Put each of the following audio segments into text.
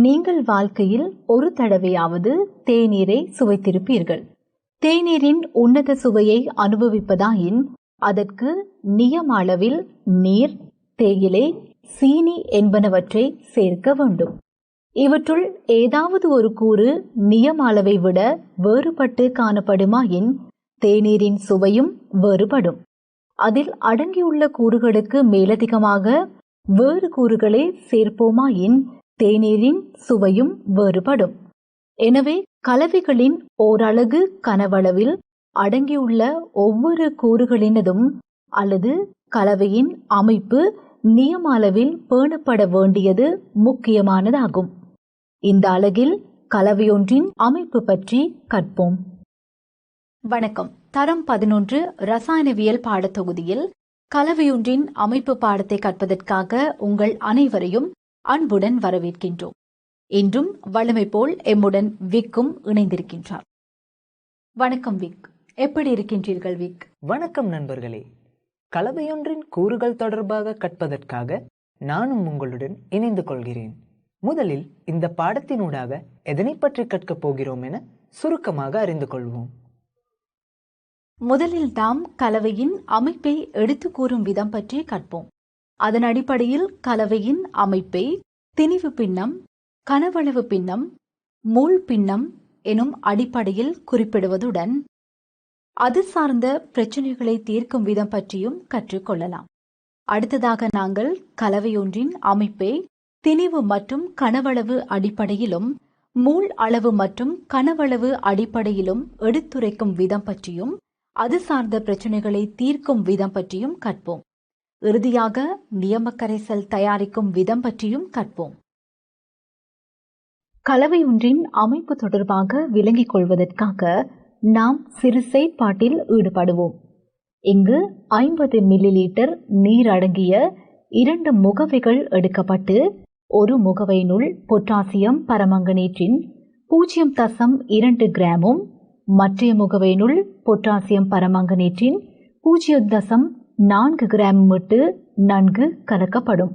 நீங்கள் வாழ்க்கையில் ஒரு தடவையாவது தேநீரை சுவைத்திருப்பீர்கள். தேநீரின் உன்னத சுவையை அனுபவிப்பதாயின் அதற்கு நியம அளவில் நீர், தேயிலை, சீனி என்பனவற்றை சேர்க்க வேண்டும். இவற்றுள் ஏதாவது ஒரு கூறு நியம அளவை விட வேறுபட்டு காணப்படுமாயின் தேநீரின் சுவையும் வேறுபடும். அதில் அடங்கியுள்ள கூறுகளுக்கு மேலதிகமாக வேறு கூறுகளை சேர்ப்போமாயின் தேநீரின் சுவையும் வேறுபடும். எனவே கலவைகளின் ஓரலகு கனவளவில் அடங்கியுள்ள ஒவ்வொரு கூறுகளினதும் அல்லது கலவையின் அமைப்பு நியம அளவில் பேணப்பட வேண்டியது முக்கியமானதாகும். இந்த அலகில் கலவையொன்றின் அமைப்பு பற்றி கற்போம். வணக்கம். தரம் 11 ரசாயனவியல் பாடத்தொகுதியில் கலவையொன்றின் அமைப்பு பாடத்தை கற்பதற்காக உங்கள் அனைவரையும் அன்புடன் வரவேற்கின்றோம். இன்றும் வழமை போல் எம்முடன் விக்கும் இணைந்திருக்கின்றார். வணக்கம் விக், எப்படி இருக்கின்றீர்கள் விக்? வணக்கம் நண்பர்களே. கலவையொன்றின் கூறுகள் தொடர்பாக கற்பதற்காக நானும் உங்களுடன் இணைந்து கொள்கிறேன். முதலில் இந்த பாடத்தினூடாக எதனை பற்றி கற்கப் போகிறோம் என சுருக்கமாக அறிந்து கொள்வோம். முதலில் நாம் கலவையின் அமைப்பை எடுத்து கூறும் விதம் பற்றி கற்போம். அதன் அடிப்படையில் கலவையின் அமைப்பை திணிவு பின்னம், கனவளவு பின்னம், மூல் பின்னம் எனும் அடிப்படையில் குறிப்பிடுவதுடன் அது சார்ந்த பிரச்சனைகளை தீர்க்கும் விதம் பற்றியும் கற்றுக்கொள்ளலாம். அடுத்ததாக நாங்கள் கலவையொன்றின் அமைப்பை திணிவு மற்றும் கனவளவு அடிப்படையிலும் மூல் அளவு மற்றும் கனவளவு அடிப்படையிலும் எடுத்துரைக்கும் விதம் பற்றியும் அது சார்ந்த பிரச்சனைகளை தீர்க்கும் விதம் பற்றியும் கற்போம். இறுதியாக நியம கரைசல் தயாரிக்கும் விதம் பற்றியும் கற்போம். கலவையொன்றின் அமைப்பு தொடர்பாக விளங்கிக் கொள்வதற்காக நாம் சிறு செயற்பாட்டில் ஈடுபடுவோம். இங்கு 50 மில்லிலீட்டர் நீர் அடங்கிய 2 முகவைகள் எடுக்கப்பட்டு ஒரு முகவையினுள் பொட்டாசியம் பரமங்கனேற்றின் 0.2 கிராமும் மற்றைய முகவையினுள் பொட்டாசியம் பரமங்கனேற்றின் 0.4 கிராமும் இட்டு நன்கு கலக்கப்படும்.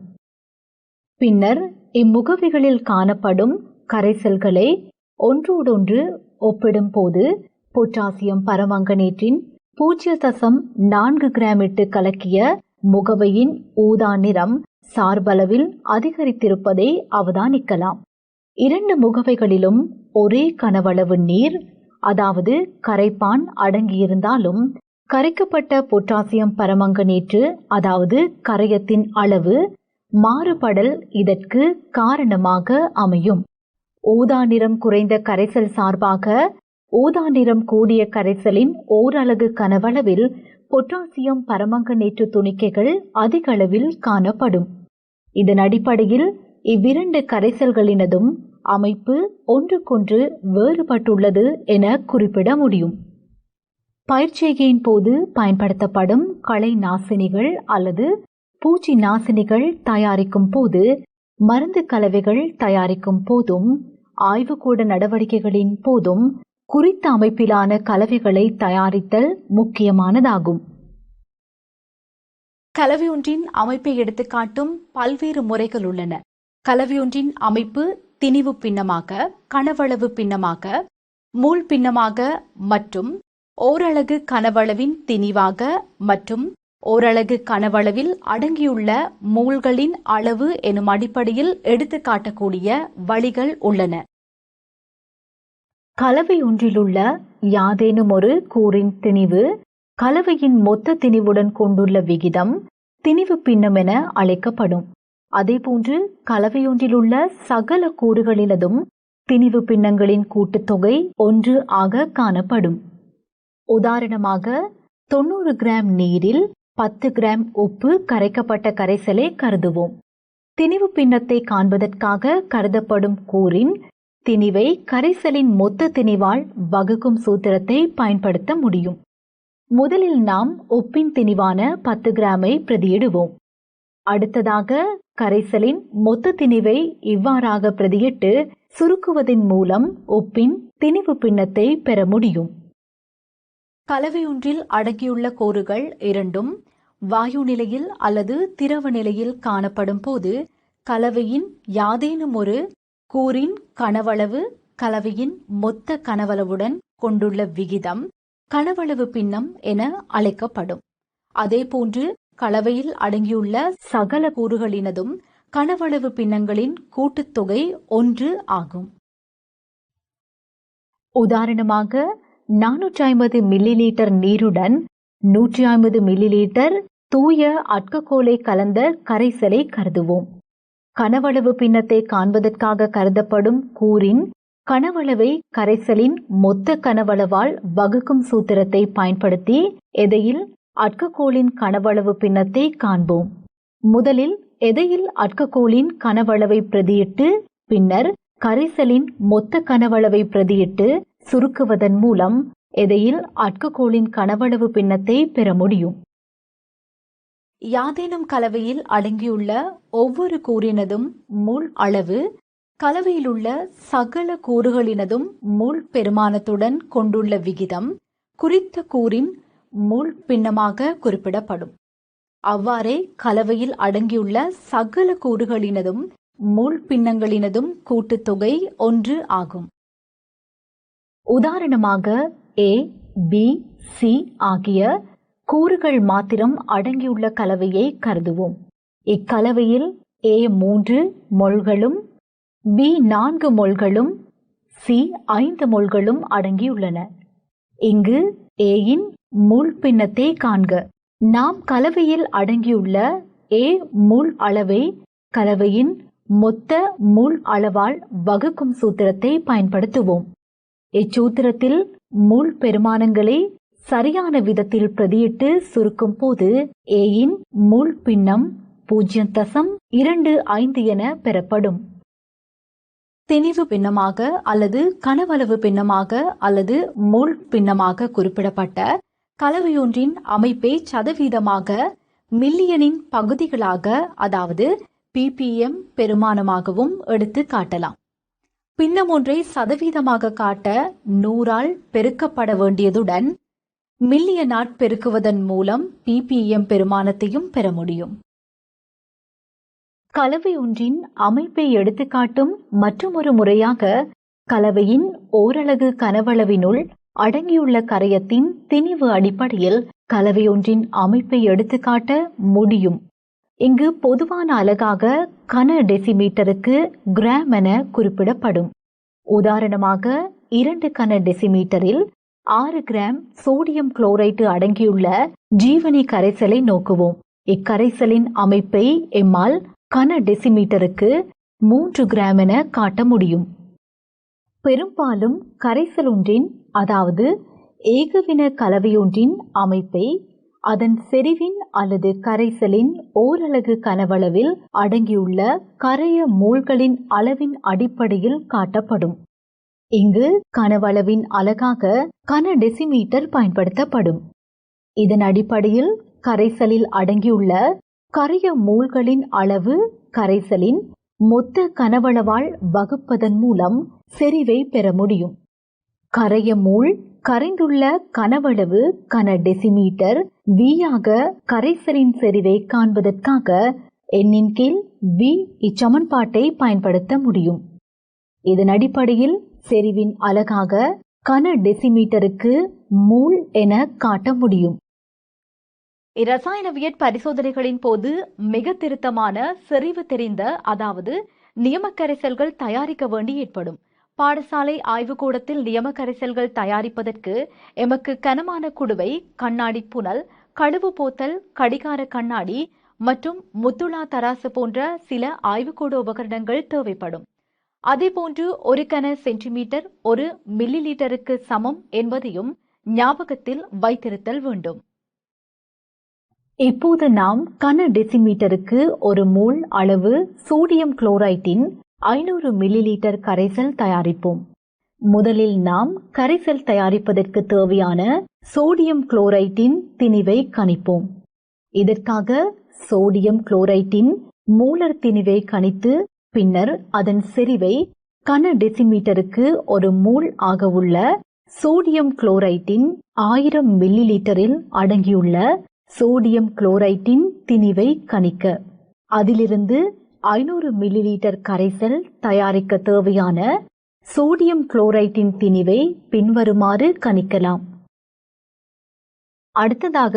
பின்னர் இம்முகவைகளில் காணப்படும் கரைசல்களை ஒன்றோடொன்று ஒப்பிடும் போது பொட்டாசியம் பரமங்கனேற்றின் 0.4 கிராம் இட்டு கலக்கிய முகவையின் ஊதா நிறம் சார்பளவில் அதிகரித்திருப்பதை அவதானிக்கலாம். 2 முகவைகளிலும் ஒரே கனவளவு நீர், அதாவது கரைப்பான் அடங்கியிருந்தாலும் கரைக்கப்பட்ட பொட்டாசியம் பரமங்கனேற்று அதாவது கரையத்தின் அளவு மாறுபடல் இதற்கு காரணமாக அமையும். ஊதா நிறம் குறைந்த கரைசல் சார்பாக ஊதா நிறம் கூடிய கரைசலின் ஓரலகு கனவளவில் பொட்டாசியம் பரமங்கனேற்று துணிக்கைகள் அதிக அளவில் காணப்படும். இதன் அடிப்படையில் இவ்விரண்டு கரைசல்களினதும் அமைப்பு ஒன்றுக்கொன்று வேறுபட்டுள்ளது என குறிப்பிட முடியும். பயிர்ச்செய்கையின் போது பயன்படுத்தப்படும் களை நாசினிகள் அல்லது பூச்சி நாசினிகள் தயாரிக்கும் போது, மருந்து கலவைகள் தயாரிக்கும் போதும், ஆய்வுக்கூட நடவடிக்கைகளின் போதும் குறித்த அமைப்பிலான கலவைகளை தயாரித்தல் முக்கியமானதாகும். கலவையொன்றின் அமைப்பை எடுத்துக்காட்டும் பல்வேறு முறைகள் உள்ளன. கலவையொன்றின் அமைப்பு திணிவு பின்னமாக, கனவளவு பின்னமாக, மூல் பின்னமாக மற்றும் ஓரலகு கனவளவின் திணிவாக மற்றும் ஓரலகு கனவளவில் அடங்கியுள்ள மூல்களின் அளவு எனும் அடிப்படையில் எடுத்து காட்டக்கூடிய வழிகள் உள்ளன. கலவை ஒன்றிலுள்ள யாதேனும் ஒரு கூறின் திணிவு கலவையின் மொத்த திணிவுடன் கொண்டுள்ள விகிதம் திணிவு பின்னம் என அழைக்கப்படும். அதேபோன்று கலவையொன்றிலுள்ள சகல கூறுகளினதும் திணிவு பின்னங்களின் கூட்டுத்தொகை 1 ஆக காணப்படும். உதாரணமாக 90 கிராம் நீரில் 10 கிராம் உப்பு கரைக்கப்பட்ட கரைசலை கருதுவோம். திணிவு பின்னத்தை காண்பதற்காக கருதப்படும் கூறின் திணிவை கரைசலின் மொத்த திணிவால் வகுக்கும் சூத்திரத்தை பயன்படுத்த முடியும். முதலில் நாம் உப்பின் திணிவான 10 கிராமை பிரதியிடுவோம். அடுத்ததாக கரைசலின் மொத்த திணிவை இவ்வாறாக பிரதியிட்டு சுருக்குவதன் மூலம் உப்பின் திணிவு பின்னத்தை பெற முடியும். கலவையொன்றில் அடங்கியுள்ள கூறுகள் இரண்டும் வாயு நிலையில் அல்லது திரவ நிலையில் காணப்படும் போது கலவையின் யாதேனும் ஒரு கூறின் கனவளவு கலவையின் மொத்த கனவளவுடன் கொண்டுள்ள விகிதம் கனவளவு பின்னம் என அழைக்கப்படும். அதேபோன்று கலவையில் அடங்கியுள்ள சகல கூறுகளினதும் கனவளவு பின்னங்களின் கூட்டுத்தொகை 1 ஆகும். உதாரணமாக 450 மில்லிலீட்டர் நீருடன் 150 மில்லிலீட்டர் தூய அட்ககோலை கலந்த கரைசலை கருதுவோம். கனவளவு பின்னத்தை காண்பதற்காக கருதப்படும் கூறின் கனவளவை கரைசலின் மொத்த கனவளவால் வகுக்கும் சூத்திரத்தை பயன்படுத்தி எதையில் அட்ககோலின் கனவளவு பின்னத்தை காண்போம். முதலில் எதையில் அட்ககோலின் கனவளவை பிரதியிட்டு பின்னர் கரைசலின் மொத்த கனவளவை பிரதியிட்டு சுருக்குவதன் மூலம் எதையில் அட்ககோலின் கனவளவு பின்னத்தை பெற முடியும். யாதேனும் கலவையில் அடங்கியுள்ள ஒவ்வொரு கூறினதும் மூல் அளவு கலவையிலுள்ள சகல கூறுகளினதும் மூல் பெருமானத்துடன் கொண்டுள்ள விகிதம் குறித்த கூறின் மூல் பின்னமாக குறிப்பிடப்படும். அவ்வாறே கலவையில் அடங்கியுள்ள சகல கூறுகளினதும் மூல் பின்னங்களினதும் கூட்டுத்தொகை 1 ஆகும். உதாரணமாக A, B, C ஆகிய கூறுகள் மாத்திரம் அடங்கியுள்ள கலவையை கருதுவோம். இக்கலவையில் A 3 மொல்களும் B 4 மொல்களும் C 5 மொல்களும் அடங்கியுள்ளன. இங்கு Aயின் மூல் பின்னத்தை காண்க. நாம் கலவையில் அடங்கியுள்ள A மூல் அளவை கலவையின் மொத்த மூல் அளவால் வகுக்கும் சூத்திரத்தை பயன்படுத்துவோம். இச்சூத்திரத்தில் மூல் பெருமானங்களை சரியான விதத்தில் பிரதியிட்டு சுருக்கும் போது Aயின் மூல் பின்னம் 0.25 என பெறப்படும். திணிவு பின்னமாக அல்லது கனவளவு பின்னமாக அல்லது மூல் பின்னமாக குறிப்பிடப்பட்ட கலவையொன்றின் அமைப்பை சதவீதமாக மில்லியனின் பகுதிகளாக அதாவது ppm பெருமானமாகவும் எடுத்து காட்டலாம். பின்னம் ஒன்றை சதவீதமாக காட்ட 100ஆல் பெருக்கப்பட வேண்டியதுடன் மில்லியனாட் பெருக்குவதன் மூலம் ppm பெருமானத்தையும் பெற முடியும். கலவை ஒன்றின் அமைப்பை எடுத்துக்காட்டும் மற்றொரு முறையாக கலவையின் ஓரலகு கனவளவினுள் அடங்கியுள்ள கரையத்தின் திணிவு அடிப்படையில் கலவையொன்றின் அமைப்பை எடுத்துக்காட்ட முடியும். இங்கு பொதுவான அலகாக கன டெசிமீட்டருக்கு கிராம் என குறிப்பிடப்படும். உதாரணமாக 2 கன டெசிமீட்டரில் 6 கிராம் சோடியம் குளோரைடு அடங்கியுள்ள ஜீவனி கரைசலை நோக்குவோம். இக்கரைசலின் அமைப்பை எம்மால் கன டெசிமீட்டருக்கு 3 கிராம் என காட்ட முடியும். பெரும்பாலும் கரைசல் ஒன்றின் அதாவது ஏகவின கலவையொன்றின் அமைப்பை அதன் செறிவின் அல்லது கரைசலின் ஓரலகு கனவளவில் அடங்கியுள்ள கரைய மூல்களின் அளவின் அடிப்படையில் காட்டப்படும். இங்கு கனவளவின் அலகாக கன டெசிமீட்டர் பயன்படுத்தப்படும். இதன் அடிப்படையில் கரைசலில் அடங்கியுள்ள கரைய மூல்களின் அளவு கரைசலின் மொத்த கனவளவால் வகுப்பதன் மூலம் செறிவை பெற முடியும். கரைய மூல் கரைந்துள்ள கனவளவு கன டெசிமீட்டர் V-ஆக கரைசலின் செறிவை காண்பதற்காக எண்ணின் கீழ் V இச்சமன்பாட்டை பயன்படுத்த முடியும். இதன் அடிப்படையில் செறிவின் அலகாக கன டெசிமீட்டருக்கு மூல் என காட்ட முடியும். இரசாயனவியற் பரிசோதனைகளின் போது மிக திருத்தமான செறிவு தெரிந்த அதாவது நியமக்கரைசல்கள் தயாரிக்க வேண்டி ஏற்படும். பாடசாலை ஆய்வுக்கூடத்தில் நியமக்கரைசல்கள் தயாரிப்பதற்கு எமக்கு கனமான குடுவை, கண்ணாடி புனல், கழுவு போத்தல், கடிகார கண்ணாடி மற்றும் முத்துளா தராசு போன்ற சில ஆய்வுக்கூட உபகரணங்கள் தேவைப்படும். அதேபோன்று 1 கன சென்டிமீட்டர் 1 மில்லிலீட்டருக்கு சமம் என்பதையும் ஞாபகத்தில் வைத்திருத்தல் வேண்டும். இப்போது நாம் கன டெசிமீட்டருக்கு 1 மோல் அளவு சோடியம் குளோரைட்டின் 500 மில்லிலீட்டர் கரைசல் தயாரிப்போம். முதலில் நாம் கரைசல் தயாரிப்பதற்கு தேவையான சோடியம் குளோரைட்டின் திணிவை கணிப்போம். இதற்காக சோடியம் குளோரைட்டின் மோலர் திணிவை கணித்து பின்னர் அதன் செறிவை கன டெசிமீட்டருக்கு 1 மோல் ஆக உள்ள சோடியம் குளோரைட்டின் 1000 மில்லிலீட்டரில் அடங்கியுள்ள சோடியம் குளோரைட்டின் திணிவை கணிக்க அதிலிருந்து 500 மில்லிலீட்டர் கரைசல் தயாரிக்க தேவையான சோடியம் குளோரைட்டின் திணிவை பின்வருமாறு கணிக்கலாம். அடுத்ததாக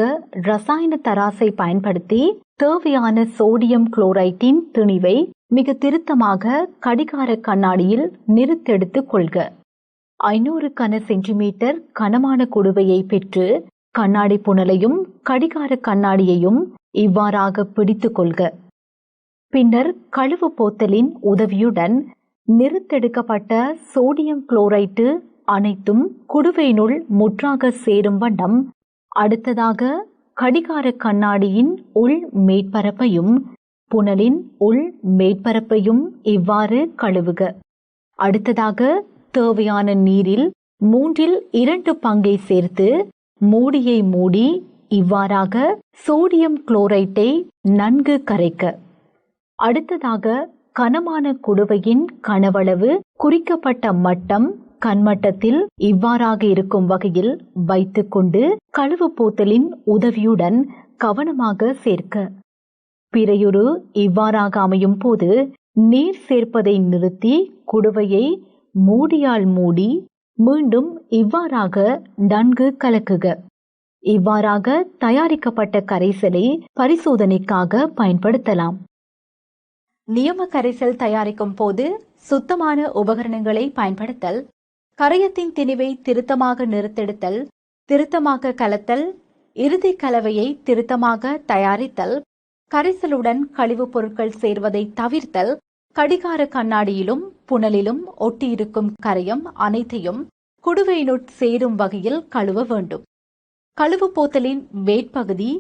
ரசாயன தராசை பயன்படுத்தி தேவையான சோடியம் குளோரைட்டின் திணிவை மிக திருத்தமாக கடிகார கண்ணாடியில் நிறுத்தெடுத்துக் கொள்க. 500 கன சென்டிமீட்டர் கனமான குடுவையை பெற்று கண்ணாடி புனலையும் கடிகார கண்ணாடியையும் இவ்வாறாக பிடித்துக் கொள்க. பின்னர் கழுவு போத்தலின் உதவியுடன் நிறுத்தெடுக்கப்பட்ட சோடியம் குளோரைட்டு அனைத்தும் குடுவையினுள் முற்றாக சேரும் வண்ணம் அடுத்ததாக கடிகார கண்ணாடியின் உள் மேற்பரப்பையும் புனலின் உள் மேற்பரப்பையும் இவ்வாறு கழுவுக. அடுத்ததாக தேவையான நீரில் 2/3 பங்கை சேர்த்து மூடியை மூடி இவ்வாறாக சோடியம் குளோரைட்டை நன்கு கரைக்க. அடுத்ததாக கனமான குடுவையின் கனவளவு குறிக்கப்பட்ட மட்டம் கண்மட்டத்தில் இவ்வாறாக இருக்கும் வகையில் வைத்துக்கொண்டு கழுவு போத்தலின் உதவியுடன் கவனமாக சேர்க்க. பிறையுறு இவ்வாறாக அமையும் போது நீர் சேர்ப்பதை நிறுத்தி குடுவையை மூடியால் மூடி மீண்டும் இவ்வாறாக நன்கு கலக்குக. இவ்வாறாக தயாரிக்கப்பட்ட கரைசலை பரிசோதனைக்காக பயன்படுத்தலாம். நியம கரைசல் தயாரிக்கும் போது சுத்தமான உபகரணங்களை பயன்படுத்தல், கரையத்தின் திணிவை திருத்தமாக நிறுத்தெடுத்தல், திருத்தமாக கலத்தல், இறுதி கலவையை திருத்தமாக தயாரித்தல், கரைசலுடன் கழிவுப் பொருட்கள் சேர்வதை தவிர்த்தல், கடிகார கண்ணாடியிலும் புனலிலும் ஒட்டியிருக்கும் கரையம் அனைத்தையும் குடுவையினுட் சேரும் வகையில் கழுவ வேண்டும். கழுவு போத்தலின் மேற்பகுதி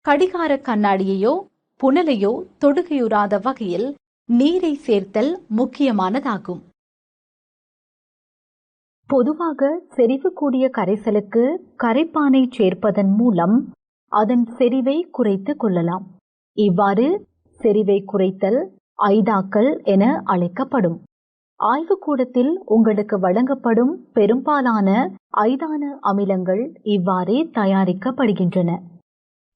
கடிகார கண்ணாடியையோ புனலையோ தொடுகையுறாத வகையில் நீரை சேர்த்தல் முக்கியமானதாகும். பொதுவாக செறிவுக்கூடிய கரைசலுக்கு கரைப்பானை சேர்ப்பதன் மூலம் அதன் செறிவை குறைத்துக் கொள்ளலாம். இவ்வாறு செறிவை குறைத்தல் ஐதாக்கல் என அழைக்கப்படும். ஆய்வுக்கூடத்தில் உங்களுக்கு வழங்கப்படும் பெரும்பாலான ஐதான அமிலங்கள் இவ்வாறே தயாரிக்கப்படுகின்றன.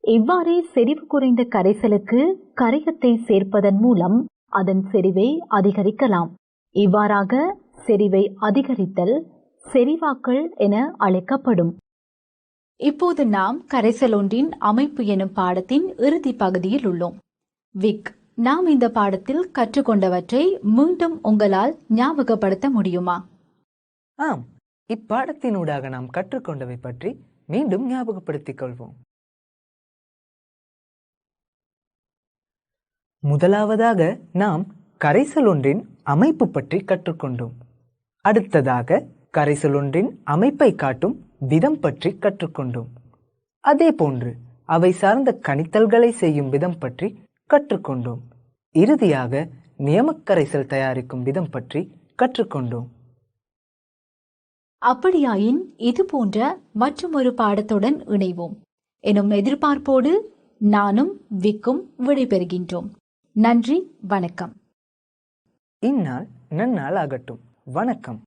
இவ்வாறே செறிவு குறைந்த கரைசலுக்கு கரையத்தை சேர்ப்பதன் மூலம் அதன் செறிவை அதிகரிக்கலாம். இவ்வாறாக செறிவை அதிகரித்தல் செறிவாக்கல் என அழைக்கப்படும். இப்போது நாம் கரைசல் ஒன்றின் அமைப்பு எனும் பாடத்தின் இறுதி பகுதியில் உள்ளோம். விக், நாம் இந்த பாடத்தில் கற்றுக்கொண்டவற்றை மீண்டும் உங்களால் ஞாபகப்படுத்த முடியுமா? ஆம், இப்பாடத்தினூடாக நாம் கற்றுக்கொண்டவை பற்றி மீண்டும் ஞாபகப்படுத்திக் கொள்வோம். முதலாவதாக நாம் கரைசல் ஒன்றின் அமைப்பு பற்றி கற்றுக்கொண்டோம். அடுத்ததாக கரைசல் ஒன்றின் அமைப்பை காட்டும் விதம் பற்றி கற்றுக்கொண்டோம். அதே போன்று அவை சார்ந்த கணித்தல்களை செய்யும் விதம் பற்றி கற்றுக்கொண்டோம். இறுதியாக நியமக் கரைசல் தயாரிக்கும் விதம் பற்றி கற்றுக்கொண்டோம். அப்படியாயின் இது போன்ற மற்றொரு பாடத்துடன் இணைவோம் எனும் எதிர்பார்ப்போடு நானும் விக்கும் விடைபெறுகின்றோம். நன்றி, வணக்கம். இந்நாள் நன்னாள் ஆகட்டும். வணக்கம்.